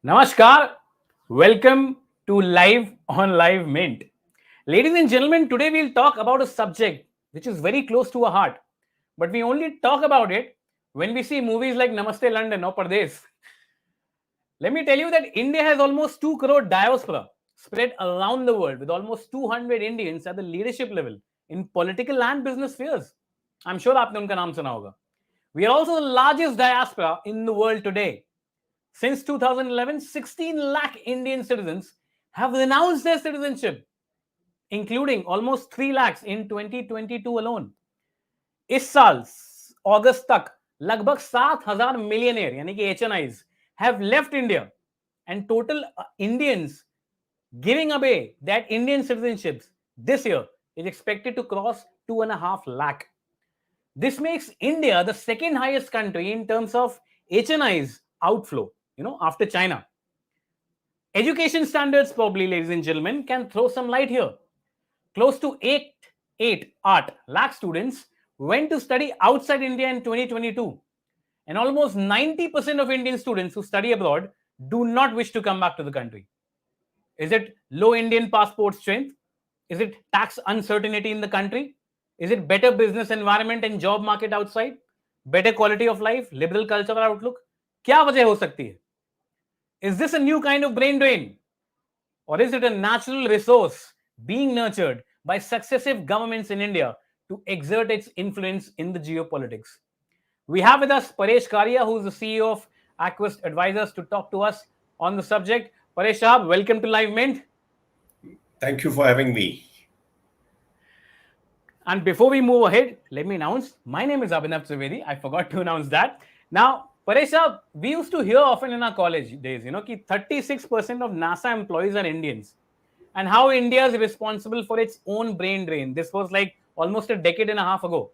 Namaskar. Welcome to Live on Live Mint. Ladies and gentlemen, today we'll talk about a subject which is very close to our heart, but we only talk about it when we see movies like Namaste London or Pardes. Let me tell you that India has almost 2 crore diaspora spread around the world with almost 200 Indians at the leadership level in political and business spheres. I'm sure आपने उनका नाम सुना होगा. We are also the largest diaspora in the world today. Since 2011, 16 lakh Indian citizens have renounced their citizenship, including almost 3 lakhs in 2022 alone. इस साल अगस्त तक लगभग 7,000 millionaire यानी कि HNIs have left India, and total Indians giving away that Indian citizenships this year is expected to cross 2.5 lakh. This makes India the second highest country in terms of HNIs outflow, after China. Education standards, probably, ladies and gentlemen, can throw some light here. Close to 8 lakh students went to study outside India in 2022. And almost 90% of Indian students who study abroad do not wish to come back to the country. Is it low Indian passport strength? Is it tax uncertainty in the country? Is it better business environment and job market outside? Better quality of life? Liberal cultural outlook? क्या वजह हो सकती है? Is this a new kind of brain drain? Or is it a natural resource being nurtured by successive governments in India to exert its influence in the geopolitics? We have with us Paresh Karia, who is the CEO of Acquest Advisors, to talk to us on the subject. Paresh Sahab, welcome to Live Mint. Thank you for having me. And before we move ahead, let me announce, my name is Abhinav Trivedi. I forgot to announce that. Now, Paresh Sahab, we used to hear often in our college days, that 36% of NASA employees are Indians, and how India is responsible for its own brain drain. This was like almost a decade and a half ago.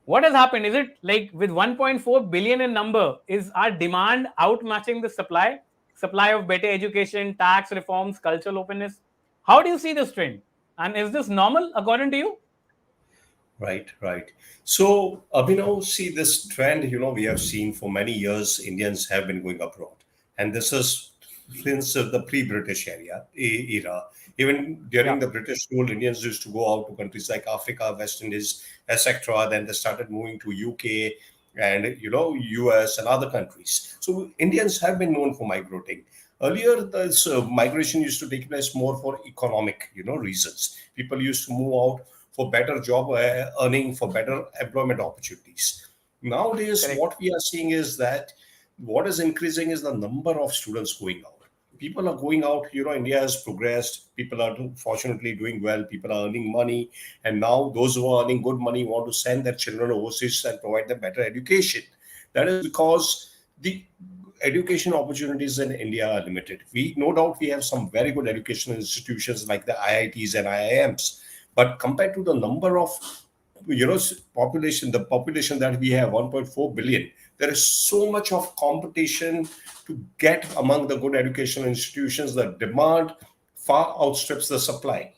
What has happened? Is it like with 1.4 billion in number, is our demand outmatching the supply? Supply of better education, tax reforms, cultural openness? How do you see this trend? And is this normal according to you? Right. So, Abhinav, see this trend, we have seen for many years, Indians have been going abroad. And this is since the pre-British era. Even during the British rule, Indians used to go out to countries like Africa, West Indies, etc. Then they started moving to UK and, US and other countries. So Indians have been known for migrating. Earlier, this migration used to take place more for economic, reasons. People used to move out for better job earning, for better employment opportunities. Nowadays, Correct. what we are seeing is that what is increasing is the number of students going out. People are going out, India has progressed. People are fortunately doing well. People are earning money. And now those who are earning good money want to send their children overseas and provide them better education. That is because the education opportunities in India are limited. No doubt we have some very good educational institutions like the IITs and IIMs. But compared to the number of, the population that we have, 1.4 billion, there is so much of competition to get among the good educational institutions. The demand far outstrips the supply.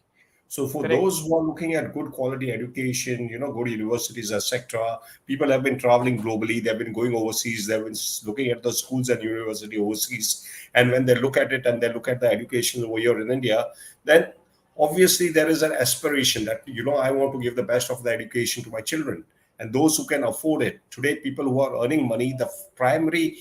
So for Correct. those who are looking at good quality education, good universities, etc., people have been traveling globally. They've been going overseas. They've been looking at the schools and university overseas. And when they look at it and they look at the education over here in India, then obviously there is an aspiration that, I want to give the best of the education to my children. And those who can afford it. Today, people who are earning money, the primary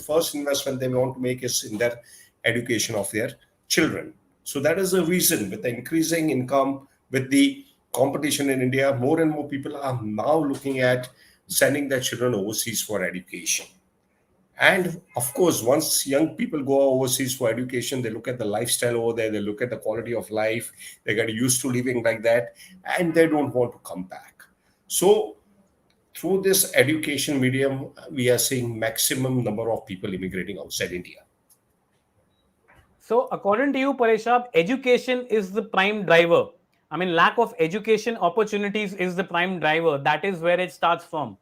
first investment they want to make is in their education of their children. So that is the reason, with the increasing income, with the competition in India, more and more people are now looking at sending their children overseas for education. And of course, once young people go overseas for education, they look at the lifestyle over there, they look at the quality of life, they get used to living like that, and they don't want to come back. So through this education medium, we are seeing maximum number of people immigrating outside India. So, according to you, Paresh Sahab, education is the prime driver. I mean, lack of education opportunities is the prime driver. That is where it starts from.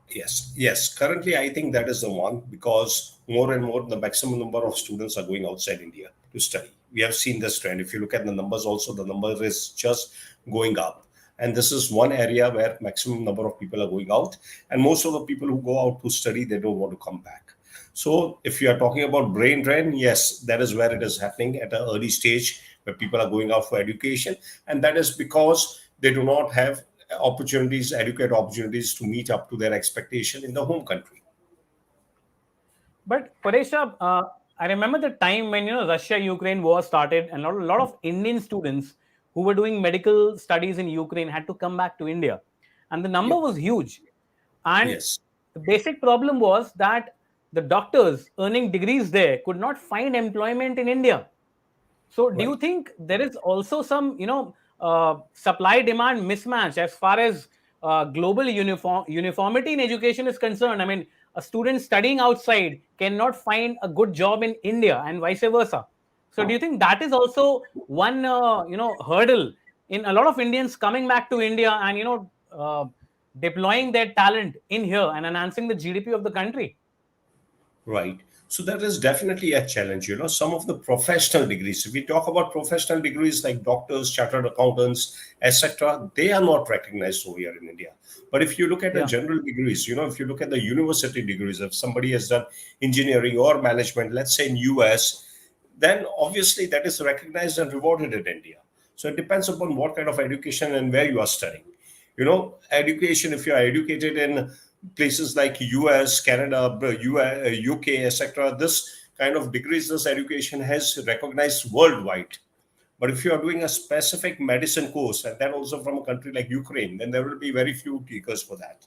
Yes. Currently, I think that is the one, because more and more the maximum number of students are going outside India to study. We have seen this trend. If you look at the numbers also, the number is just going up. And this is one area where maximum number of people are going out. And most of the people who go out to study, they don't want to come back. So if you are talking about brain drain, yes, that is where it is happening at an early stage where people are going out for education. And that is because they do not have opportunities, adequate opportunities to meet up to their expectation in the home country. But Paresha, I remember the time when Russia-Ukraine war started, and a lot of Indian students who were doing medical studies in Ukraine had to come back to India, and the number Yep. was huge. And Yes. the basic problem was that the doctors earning degrees there could not find employment in India. So, do Right. you think there is also some, supply demand mismatch as far as global uniformity in education is concerned? I mean, a student studying outside cannot find a good job in India and vice versa. So, do you think that is also one, hurdle in a lot of Indians coming back to India and deploying their talent in here and enhancing the GDP of the country? Right. So that is definitely a challenge. Some of the professional degrees, if we talk about professional degrees like doctors, chartered accountants, etc., they are not recognized over here in India. But if you look at the Yeah. general degrees, if you look at the university degrees, if somebody has done engineering or management, let's say in US, then obviously that is recognized and rewarded in India. So it depends upon what kind of education and where you are studying. Education, if you are educated in places like US, Canada, UK, etc., this kind of degrees, this education has recognized worldwide. But if you are doing a specific medicine course, and that also from a country like Ukraine, then there will be very few takers for that.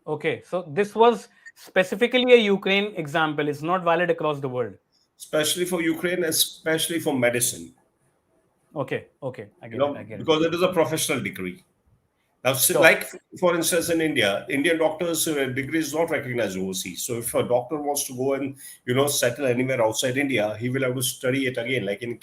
Okay. So, this was specifically a Ukraine example. It's not valid across the world. Especially for Ukraine, especially for medicine, Okay. Okay. I get it. I get it. because it is a professional degree. Now, Sure. like for instance, in India, Indian doctors' degree is not recognized overseas. So, if a doctor wants to go and settle anywhere outside India, he will have to study it again. Like in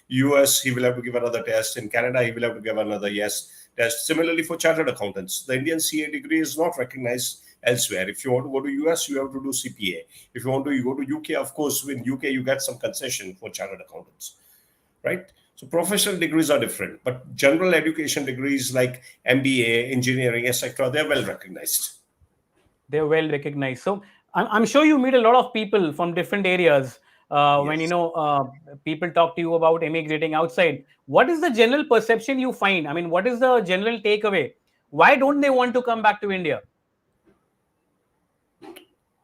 US, he will have to give another test. In Canada, he will have to give another test. Similarly, for chartered accountants, the Indian CA degree is not recognized elsewhere. If you want to go to US, you have to do CPA. If you want to go to UK, of course, in UK you get some concession for chartered accountants, right? So professional degrees are different, but general education degrees like MBA, engineering, etc., they're well recognized. They're well recognized. So, I'm sure you meet a lot of people from different areas when, Yes. people talk to you about emigrating outside. What is the general perception you find? I mean, what is the general takeaway? Why don't they want to come back to India?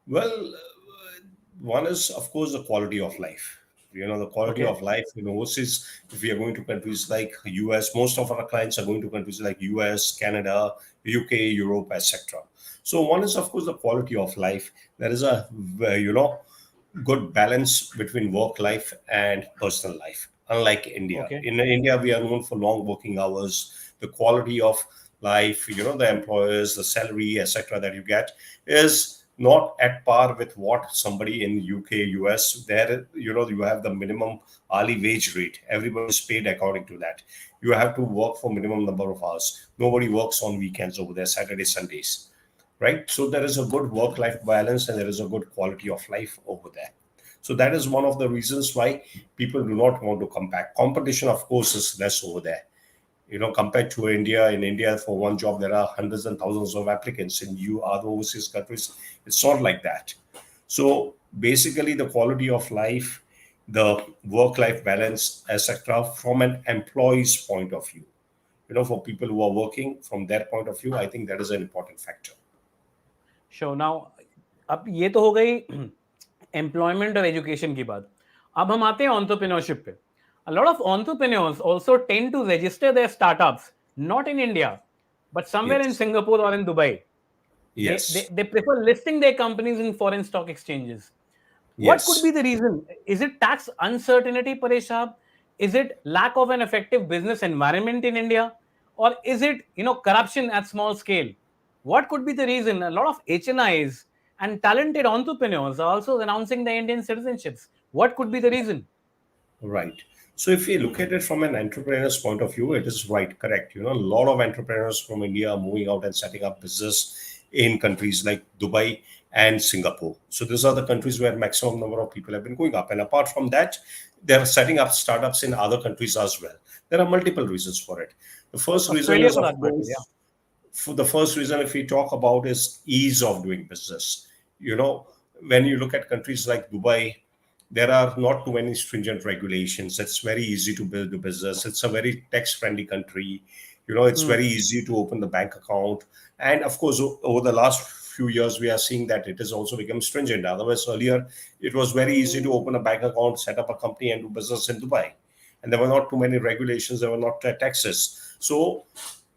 Well, one is, of course, the quality of life. The quality Okay. of life in overseas, if we are going to countries like US, most of our clients are going to countries like US, Canada, UK, Europe, etc. So one is, of course, the quality of life. There is a, good balance between work life and personal life. Unlike India, Okay. in India we are known for long working hours. The quality of life, the employers, the salary, etc., that you get is not at par with what somebody in UK, US. There, you have the minimum hourly wage rate. Everybody is paid according to that. You have to work for minimum number of hours. Nobody works on weekends over there, Saturday, Sundays, right? So there is a good work life balance and there is a good quality of life over there. So that is one of the reasons why people do not want to come back. Competition, of course, is less over there. Compared to India, in India, for one job, there are hundreds and thousands of applicants. In other overseas countries, it's not like that. So basically, the quality of life, the work-life balance, etc., from an employee's point of view, for people who are working from their point of view, I think that is an important factor. Sure. Now, अब ये तो हो गई employment और education की बात. अब हम आते हैं entrepreneurship पे. A lot of entrepreneurs also tend to register their startups not in India, but somewhere in Yes. Singapore or in Dubai. They, they, Yes. they prefer listing their companies in foreign stock exchanges. What could Yes. be the reason? Is it tax uncertainty, Paresh? Is it lack of an effective business environment in India? Or is it, corruption at small scale? What could be the reason? A lot of HNIs and talented entrepreneurs are also announcing their Indian citizenships. What could be the reason? Right. So if we look at it from an entrepreneur's point of view, it is right, correct. A lot of entrepreneurs from India are moving out and setting up business in countries like Dubai and Singapore. So these are the countries where maximum number of people have been going up. And apart from that, they're setting up startups in other countries as well. There are multiple reasons for it. The first reason Australia is, को of रात भर course, for the first reason, if we talk about, is ease of doing business. You know, when you look at countries like Dubai, there are not too many stringent regulations. It's very easy to build a business. It's a very tax-friendly country. It's Hmm. very easy to open the bank account. And of course, over the last few years, we are seeing that it has also become stringent. Otherwise, earlier, it was very easy to open a bank account, set up a company, and do business in Dubai. And there were not too many regulations. There were not taxes. So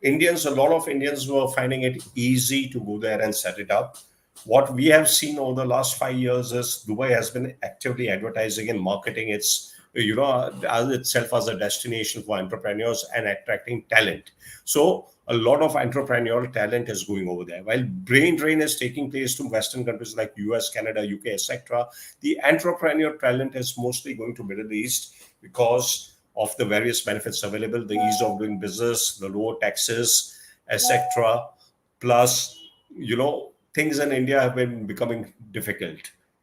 a lot of Indians were finding it easy to go there and set it up. What we have seen over the last 5 years is Dubai has been actively advertising and marketing as itself as a destination for entrepreneurs and attracting talent. So a lot of entrepreneurial talent is going over there. While brain drain is taking place to Western countries like US, Canada, UK, etc., the entrepreneurial talent is mostly going to Middle East because of the various benefits available, the ease of doing business, the lower taxes, etc. Plus, things in India have been becoming difficult.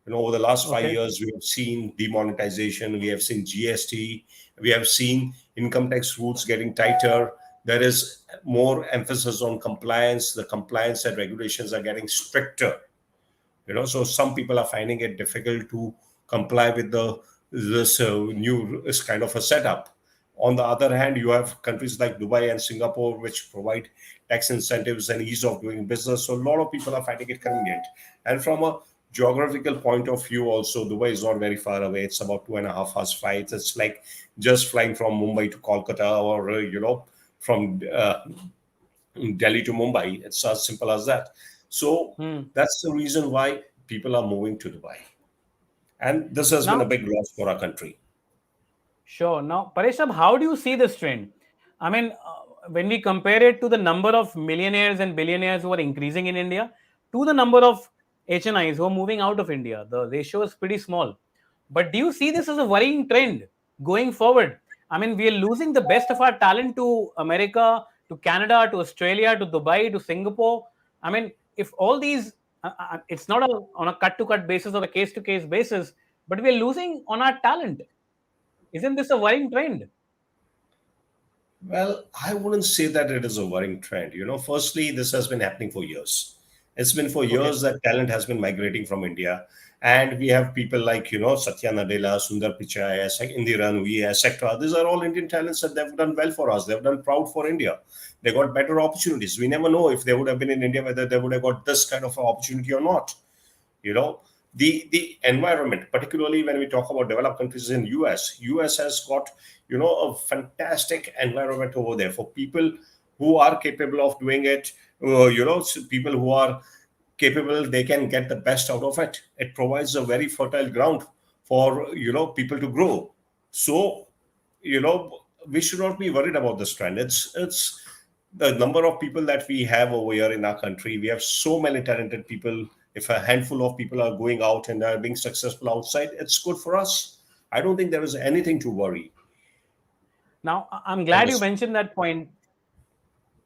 Over the last five Okay. years, we have seen demonetization, we have seen GST, we have seen income tax rules getting tighter. There is more emphasis on compliance. The compliance and regulations are getting stricter. So some people are finding it difficult to comply with this new this kind of a setup. On the other hand, you have countries like Dubai and Singapore which provide tax incentives and ease of doing business, so a lot of people are finding it convenient. And from a geographical point of view also, Dubai is not very far away. It's about 2.5 hours flight. It's like just flying from Mumbai to Kolkata, or from Delhi to Mumbai. It's as simple as that. So Hmm. that's the reason why people are moving to Dubai. And this has been a Now, big loss for our country. sure. Now, Paresh, how do you see this trend? I mean, when we compare it to the number of millionaires and billionaires who are increasing in India to the number of HNIs who are moving out of India, the ratio is pretty small. But do you see this as a worrying trend going forward? I mean, we are losing the best of our talent to America, to Canada, to Australia, to Dubai, to Singapore. I mean, if all these, it's not on a cut to cut basis or a case to case basis, but we are losing on our talent. Isn't this a worrying trend? Well, I wouldn't say that it is a worrying trend. Firstly, this has been happening for years. It's been for Okay. years that talent has been migrating from India. And we have people like, Satya Nadella, Sundar Pichai, Indira Nui, etc. These are all Indian talents that they've done well for us. They've done proud for India. They got better opportunities. We never know if they would have been in India, whether they would have got this kind of opportunity or not. you know the environment, particularly when we talk about developed countries in us has got a fantastic environment over there for people who are capable of doing it. People who are capable, they can get the best out of it. It provides a very fertile ground for people to grow. So you know we should not be worried about this trend. It's the number of people that we have over here in our country. We have so many talented people. If a handful of people are going out and are being successful outside, it's good for us. I don't think there is anything to worry Now, I'm on glad you this. mentioned that point.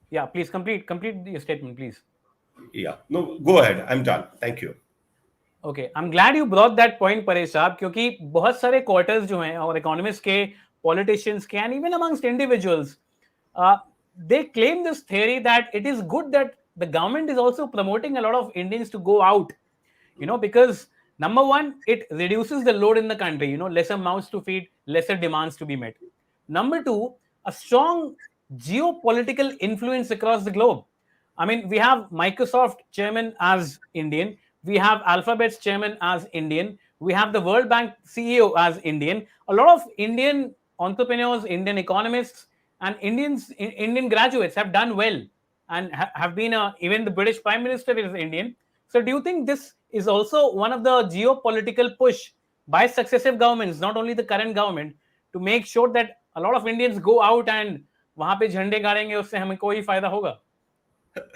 Yeah, please complete your statement, please. Yeah, no, go ahead, I'm done, thank you. Okay, I am glad you brought that point Paresh साहब, क्योंकि बहुत सारे quarters जो हैं और economist के, politicians के, and even amongst individuals, they claim this theory that it is good that the government is also promoting a lot of Indians to go out, because number one, it reduces the load in the country, lesser mouths to feed, lesser demands to be met. Number two, a strong geopolitical influence across the globe. I mean, we have Microsoft chairman as Indian, we have Alphabet's chairman as Indian, we have the World Bank CEO as Indian. A lot of Indian entrepreneurs, Indian economists, and Indian graduates have done well and have been even the British Prime Minister is Indian. So, do you think this is also one of the geopolitical push by successive governments, not only the current government, to make sure that a lot of Indians go out and वहां पे झंडे गाड़ेंगे, उससे हमें कोई फायदा होगा?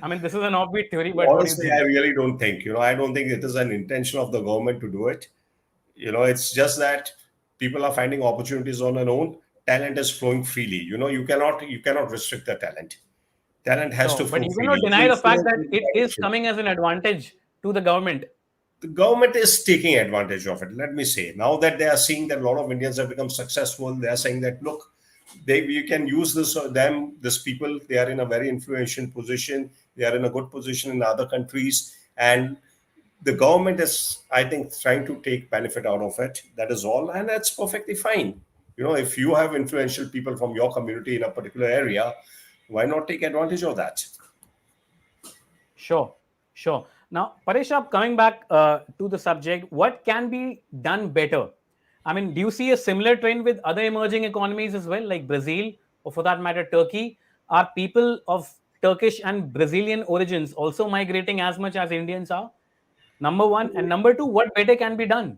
I mean, this is an offbeat theory, but what do you Honestly, I think? really don't think. I don't think it is an intention of the government to do it. It's just that people are finding opportunities on their own. Talent is flowing freely. You cannot restrict the talent. Talent has to Sure, but flow you freely. cannot So deny you the fact shouldn't that take it the is direction. coming as an advantage to the government. The government is taking advantage of it. Let me say, now that they are seeing that a lot of Indians have become successful, they are saying that look, you can use these people. They are in a very influential position. They are in a good position in other countries, and The government is, I think, trying to take benefit out of it. That is all, and that's perfectly fine. If you have influential people from your community in a particular area, why not take advantage of that? Sure, sure. Now, Paresh, coming back to the subject, what can be done better? I mean, do you see a similar trend with other emerging economies as well, like Brazil, or for that matter, Turkey? Are people of Turkish and Brazilian origins also migrating as much as Indians are? Number one. And number two, what better can be done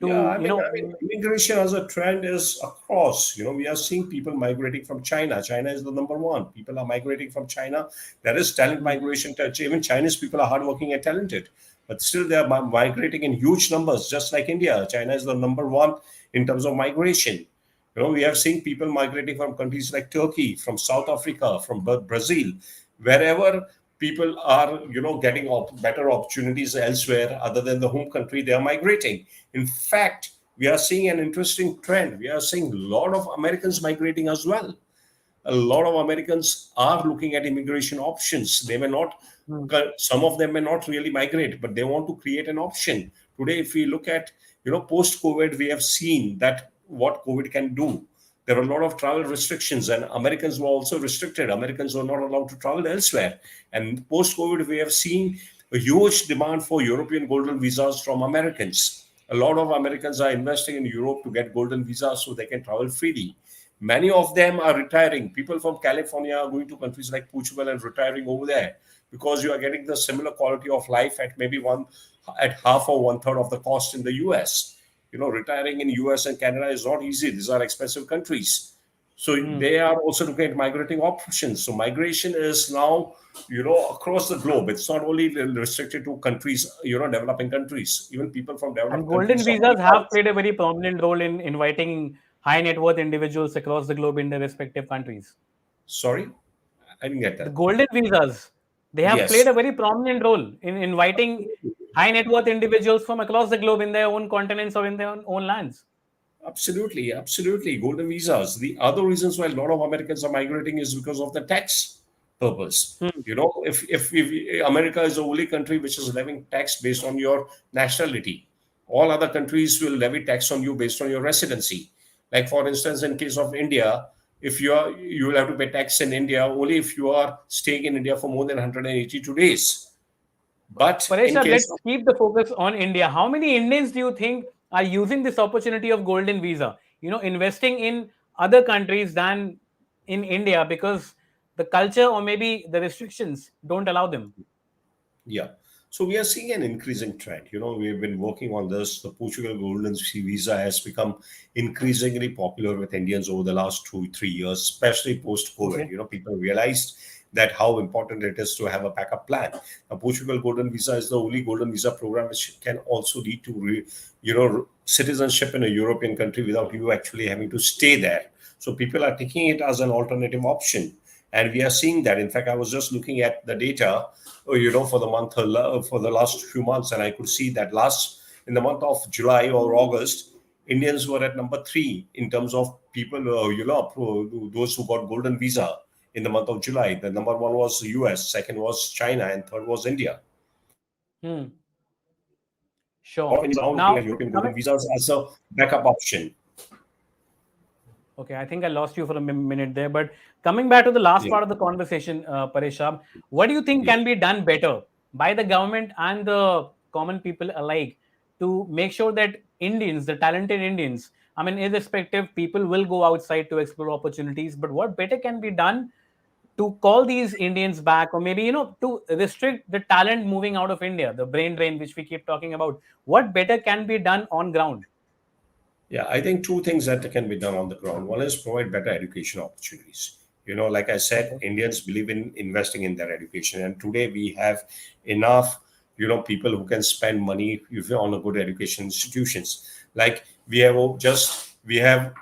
Yeah, to, immigration as a trend is across. We are seeing people migrating from China. China is the number one. People are migrating from China. There is talent Hmm, migration. Even Chinese people are hardworking and talented, but still they are migrating in huge numbers, just like India. China is the number one in terms of migration. We are seeing people migrating from countries like Turkey, from South Africa, from Brazil, wherever people are, getting better opportunities elsewhere other than the home country, they are migrating. In fact, we are seeing an interesting trend. We are seeing a lot of Americans migrating as well. A lot of Americans are looking at immigration options. They may not, hmm, some of them may not really migrate, but they want to create an option. Today, if we look at, post COVID, we have seen that what COVID can do. There were a lot of travel restrictions, and Americans were also restricted. Americans were not allowed to travel elsewhere. And post COVID, we have seen a huge demand for European golden visas from Americans. A lot of Americans are investing in Europe to get golden visas so they can travel freely. Many of them are retiring. People from California are going to countries like Portugal and retiring over there because you are getting the similar quality of life at maybe at half or one third of the cost in the US. Retiring in US and Canada is not easy. These are expensive countries. So hmm. they are also looking at migrating options. So migration is now, across the globe. It's not only restricted to countries, developing countries. Even people from And developed golden countries are visas coming have out. played a very prominent role in inviting high net worth individuals across the globe in their respective countries. Sorry, I didn't get The that. golden visas, they have played Yes. a very prominent role in inviting high net worth individuals from across the globe in their own continents or in their own lands. Absolutely, absolutely. Golden visas. The other reasons why a lot of Americans are migrating is because of the tax purpose. Hmm. If America is the only country which is levying tax based on your nationality, all other countries will levy tax on you based on your residency. Like for instance, in case of India, if you will have to pay tax in India only if you are staying in India for more than 182 days. But in Paresha, case let's of keep the focus on India. How many Indians do you think are using this opportunity of golden visa? Investing in other countries than in India because the culture or maybe the restrictions don't allow them. Yeah. So we are seeing an increasing trend. We've been working on this. The Portugal Golden Visa has become increasingly popular with Indians over the last 2, 3 years, especially post-COVID. Okay. People realized that how important it is to have a backup plan. The Portugal Golden Visa is the only Golden Visa program which can also lead to, citizenship in a European country without you actually having to stay there. So people are taking it as an alternative option. And we are seeing that. In fact, I was just looking at the data, for the for the last few months, and I could see that in the month of July or August, Indians were at number three in terms of people, those who got golden visa in the month of July. The number one was US, second was China, and third was India. Hmm. A lot of Sure. Indians are now looking at Now, European coming, golden visas as a backup option. okay, I think I lost you for a minute there. But coming back to the last Yeah. part of the conversation, Pareshab, what do you think Yeah. can be done better by the government and the common people alike to make sure that Indians, the talented Indians, I mean, irrespective, people will go outside to explore opportunities. But what better can be done to call these Indians back, or maybe, to restrict the talent moving out of India, the brain drain, which we keep talking about? What better can be done on ground? Yeah, I think two things that can be done on the ground. One is provide better education opportunities. Like I said, Okay. Indians believe in investing in their education, and today we have enough, people who can spend money on a good education institutions. Like we have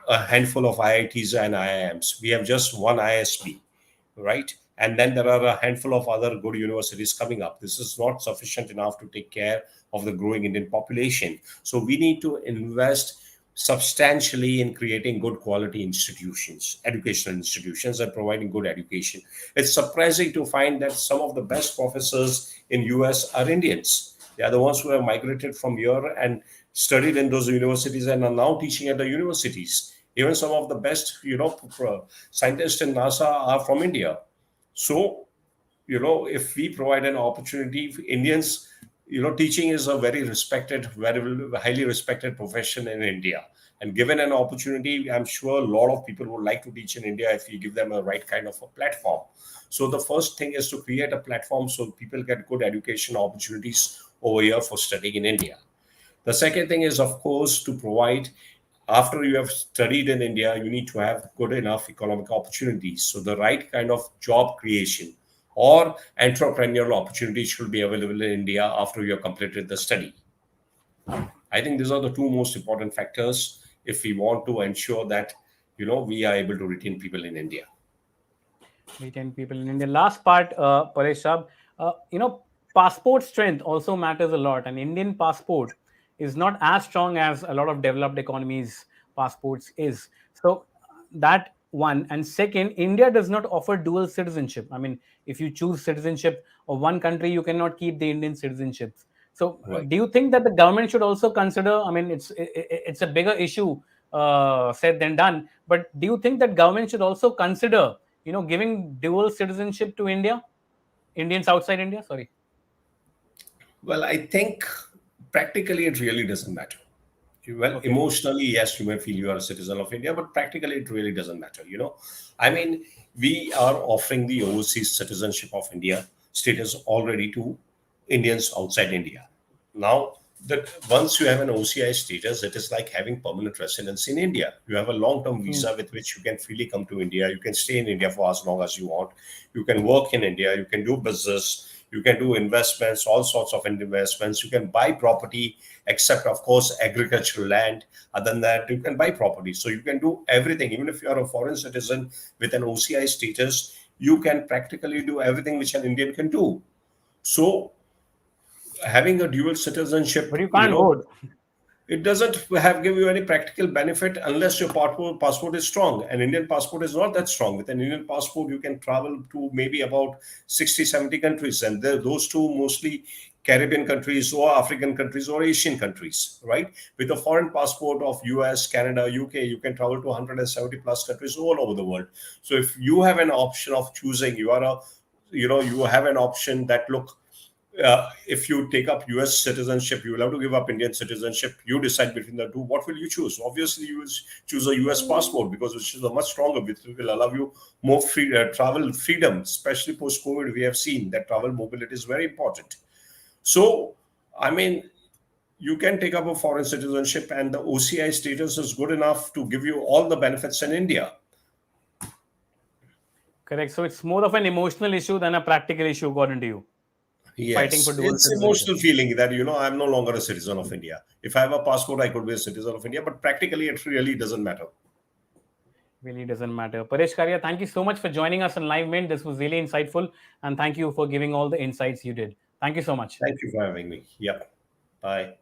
a handful of IITs and IIMs. We have just one ISB, right? And then there are a handful of other good universities coming up. This is not sufficient enough to take care of the growing Indian population. So we need to invest substantially in creating good quality institutions, educational institutions, and providing good education. It's surprising to find that some of the best professors in US are Indians. They are the ones who have migrated from here and studied in those universities and are now teaching at the universities. Even some of the best, scientists in NASA are from India. So, if we provide an opportunity, Indians, teaching is a very respected, very highly respected profession in India. And given an opportunity, I'm sure a lot of people would like to teach in India if you give them a right kind of a platform. So the first thing is to create a platform so people get good education opportunities over here for studying in India. The second thing is, of course, to provide, after you have studied in India, you need to have good enough economic opportunities. So the right kind of job creation or entrepreneurial opportunities should be available in India after you have completed the study. I think these are the two most important factors if we want to ensure that we are able to retain people in India. Retain people in India. Last part, Paresh Saab, passport strength also matters a lot. An Indian passport is not as strong as a lot of developed economies' passports is. So that one. And second, India does not offer dual citizenship. I mean, if you choose citizenship of one country, you cannot keep the Indian citizenship. So, Right. do you think that the government should also consider? I mean, it's a bigger issue said than done. But do you think that government should also consider, giving dual citizenship to Indians outside India? Sorry. Well, I think practically it really doesn't matter. Well, Okay. emotionally, yes, you may feel you are a citizen of India, but practically it really doesn't matter. I mean, we are offering the overseas citizenship of India status already to Indians outside India. Now, that once you have an OCI status, it is like having permanent residence in India. You have a long-term Hmm. visa with which you can freely come to India. You can stay in India for as long as you want. You can work in India. You can do business. You can do investments, all sorts of investments. You can buy property, except of course agricultural land. Other than that, you can buy property. So you can do everything. Even if you are a foreign citizen with an OCI status, you can practically do everything which an Indian can do. So having a dual But citizenship, you can't vote. it doesn't have give you any practical benefit unless your passport is strong. An Indian passport is not that strong. With an Indian passport, you can travel to maybe about 60, 70 countries, and those two mostly Caribbean countries or African countries or Asian countries, right? With a foreign passport of US, Canada, UK, you can travel to 170 plus countries all over the world. So if you have an option of choosing, you have an option that look, if you take up US citizenship, you will have to give up Indian citizenship. You decide between the two. What will you choose? Obviously, you will choose a US passport because which is a much stronger, which will allow you more free travel freedom, especially post COVID. We have seen that travel mobility is very important. So, I mean, you can take up a foreign citizenship, and the OCI status is good enough to give you all the benefits in India. Correct. So it's more of an emotional issue than a practical issue, according to you. Fighting for Yes, dual it's citizenship. emotional feeling that I'm no longer a citizen of India. If I have a passport, I could be a citizen of India, but practically it really doesn't matter. Really doesn't matter. Paresh Karia, thank you so much for joining us on Live Mint. This was really insightful, and thank you for giving all the insights you did. Thank you so much. Thank you for having me. Yep. Bye.